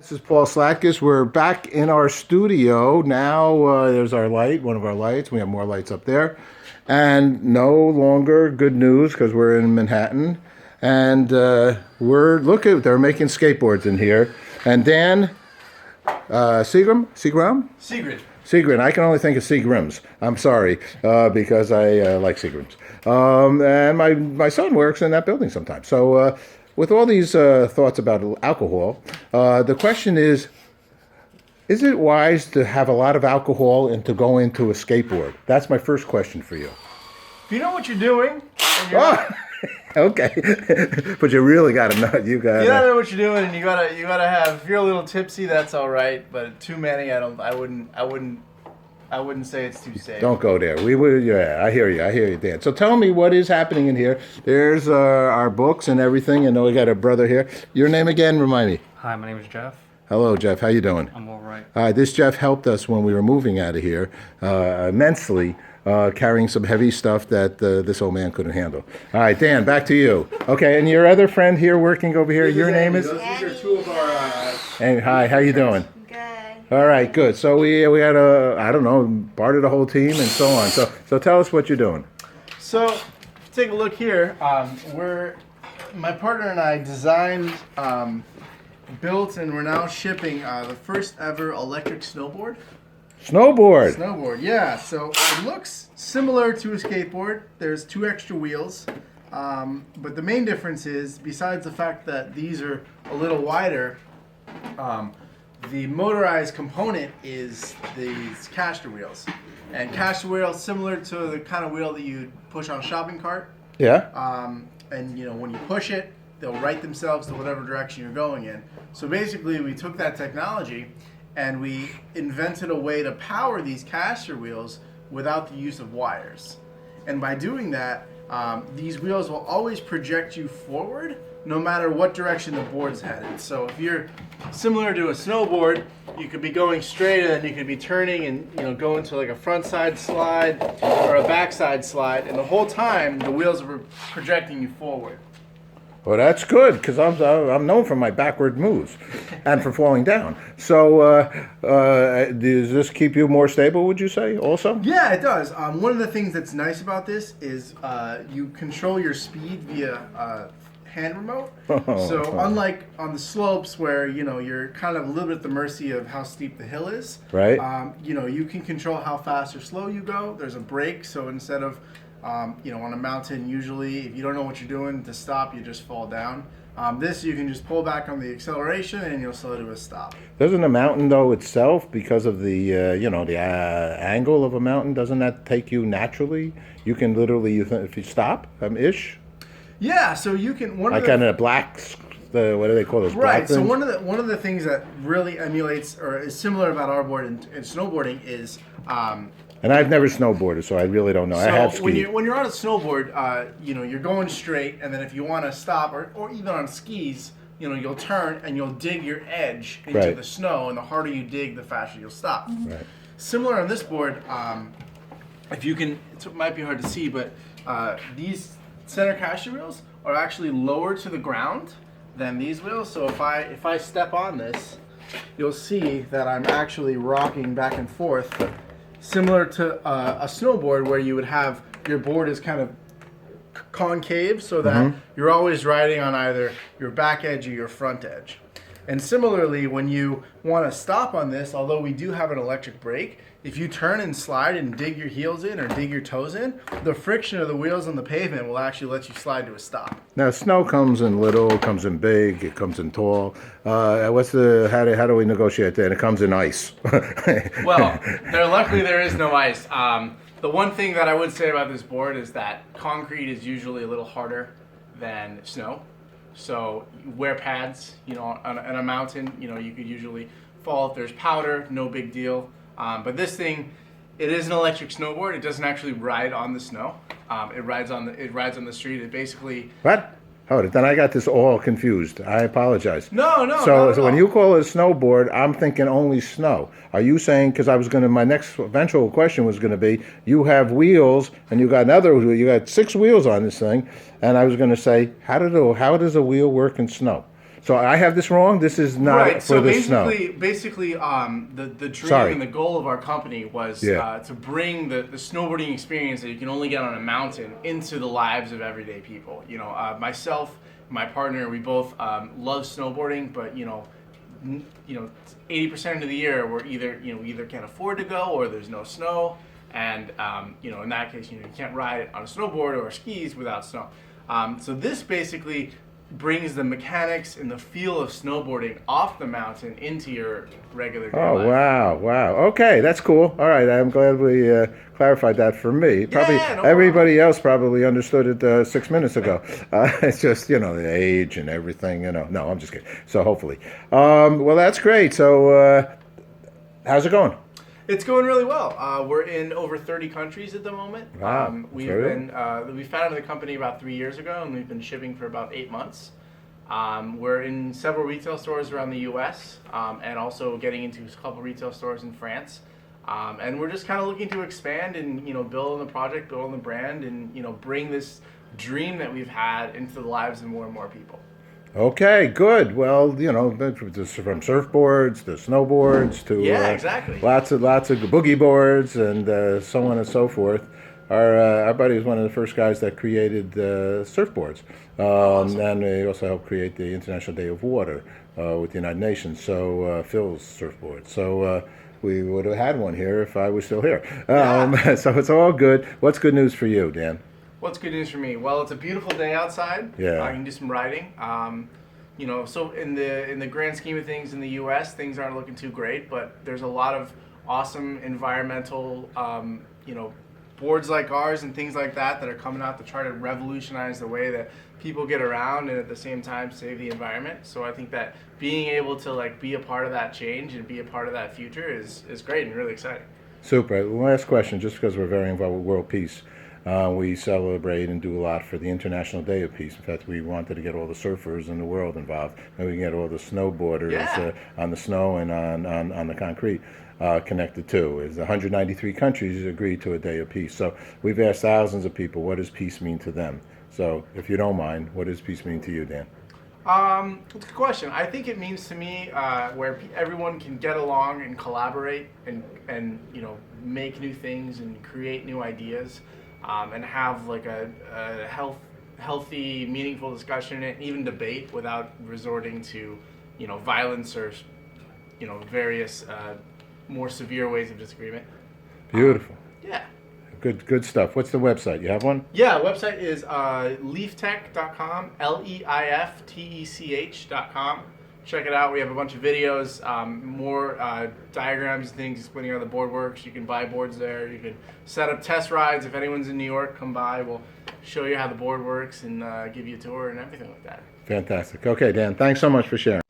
This is Paul Slackus. We're back in our studio now. There's our light, one of our lights. We have more lights up there. And no longer good news because we're in Manhattan. And they're making skateboards in here. And Dan Seagrim? I can only think of Seagrims. I'm sorry, because I like Seagrims. And my son works in that building sometimes. So with all these thoughts about alcohol, the question is it wise to have a lot of alcohol and to go into a skateboard? That's my first question for you. If you know what you're doing, okay, but you really got to know. You gotta know what you're doing, and you gotta have. If you're a little tipsy, that's all right. But too many, I wouldn't say it's too safe. Don't go there. Yeah, I hear you, Dan. So tell me what is happening in here. There's our books and everything. I know we got a brother here. Your name again? Remind me. Hi, my name is Jeff. Hello, Jeff. How you doing? I'm all right. This Jeff helped us when we were moving out of here immensely. Carrying some heavy stuff that this old man couldn't handle. All right, Dan, back to you. Okay, and your other friend here working over here, your name is? These are two of our... Hey, hi, how you doing? Good. All right, good. So we had part of the whole team and so on. So tell us what you're doing. So, take a look here. My partner and I designed, built, and we're now shipping the first ever electric snowboard. Snowboard, yeah. So it looks similar to a skateboard. There's 2 extra wheels. But the main difference is, besides the fact that these are a little wider, the motorized component is these caster wheels. And caster wheels, similar to the kind of wheel that you push on a shopping cart. Yeah. And when you push it, they'll right themselves to whatever direction you're going in. So basically, we took that technology and we invented a way to power these caster wheels without the use of wires. And by doing that, these wheels will always project you forward no matter what direction the board's headed. So if you're similar to a snowboard, you could be going straight and you could be turning and go into like a front side slide or a back side slide, and the whole time the wheels are projecting you forward. Well, that's good because I'm known for my backward moves and for falling down. So does this keep you more stable, would you say, also? Yeah, it does. One of the things that's nice about this is you control your speed via hand remote. So unlike on the slopes where you're kind of a little bit at the mercy of how steep the hill is, right? You can control how fast or slow you go. There's a brake, so instead of on a mountain, usually if you don't know what you're doing to stop, you just fall down. This, you can just pull back on the acceleration and you'll slow to a stop. Doesn't a mountain though itself, because of the angle of a mountain, doesn't that take you naturally? You can literally, if you stop, ish. Yeah, so you can what do they call those? Right. So one of the ththings that really emulates or is similar about our board and snowboarding is. And I've never snowboarded, so I really don't know. So I have skied. when you're on a snowboard, you're going straight, and then if you want to stop, or even on skis, you'll turn and you'll dig your edge into the snow, and the harder you dig, the faster you'll stop. Right. Similar on this board, if you can, it might be hard to see, but these center caster wheels are actually lower to the ground than these wheels. So if I step on this, you'll see that I'm actually rocking back and forth. Similar to a snowboard where you would have your board is kind of concave so that you're always riding on either your back edge or your front edge. And similarly, when you want to stop on this, although we do have an electric brake, if you turn and slide and dig your heels in or dig your toes in, the friction of the wheels on the pavement will actually let you slide to a stop. Now, snow comes in little, comes in big, it comes in tall. How do we negotiate that? It comes in ice. Well, luckily there is no ice. The one thing that I would say about this board is that concrete is usually a little harder than snow. So you wear pads, on a mountain, you could usually fall if there's powder, no big deal. But this thing, it is an electric snowboard. It doesn't actually ride on the snow. It rides on the street. It basically. What? Oh, then I got this all confused. I apologize. No. So when you call it a snowboard, I'm thinking only snow. Are you saying, because my next eventual question was going to be, you have wheels and you got 6 wheels on this thing, and I was going to say, how does a wheel work in snow? So I have this wrong. This is not Right. for So the snow. basically, the dream Sorry. and the goal of our company was Yeah. to bring the snowboarding experience that you can only get on a mountain into the lives of everyday people. You know, myself, my partner, we both love snowboarding, but 80% of the year we're either can't afford to go or there's no snow, and in that case, you can't ride on a snowboard or skis without snow. So this basically brings the mechanics and the feel of snowboarding off the mountain into your regular day Oh, life. wow. Okay, that's cool. All right, I'm glad we clarified that for me. Probably no everybody else probably understood it 6 minutes ago. It's just, the age and everything, No, I'm just kidding. So hopefully. Well, that's great. So how's it going? It's going really well. We're in over 30 countries at the moment. Wow, We founded the company about 3 years ago, and we've been shipping for about 8 months. We're in several retail stores around the U.S. And also getting into a couple retail stores in France. And we're just kind of looking to expand and build on the project, build on the brand, and bring this dream that we've had into the lives of more and more people. Okay, good. Well, from surfboards to snowboards to exactly. lots of boogie boards and so on and so forth. Our buddy was one of the first guys that created surfboards, Awesome. and he also helped create the International Day of Water with the United Nations. So Phil's surfboard. So we would have had one here if I was still here. Yeah. So it's all good. What's good news for you, Dan? What's good news for me? Well, it's a beautiful day outside. Yeah. I can do some riding. So in the grand scheme of things in the U.S., things aren't looking too great, but there's a lot of awesome environmental, boards like ours and things like that are coming out to try to revolutionize the way that people get around and at the same time save the environment. So I think that being able to be a part of that change and be a part of that future is great and really exciting. Super. Last question, just because we're very involved with world peace. We celebrate and do a lot for the International Day of Peace. In fact, we wanted to get all the surfers in the world involved. Maybe we can get all the snowboarders on the snow and on the concrete connected too. Is 193 countries agreed to a Day of Peace. So we've asked thousands of people, what does peace mean to them? So if you don't mind, what does peace mean to you, Dan? It's a good question. I think it means to me where everyone can get along and collaborate and make new things and create new ideas. And have a healthy, meaningful discussion and even debate without resorting to, violence or, various more severe ways of disagreement. Beautiful. Yeah. Good stuff. What's the website? You have one? Yeah, website is leiftech.com, leiftech.com. Check it out. We have a bunch of videos, more diagrams and things explaining how the board works. You can buy boards there. You can set up test rides. If anyone's in New York, come by. We'll show you how the board works and give you a tour and everything like that. Fantastic. Okay, Dan, thanks so much for sharing.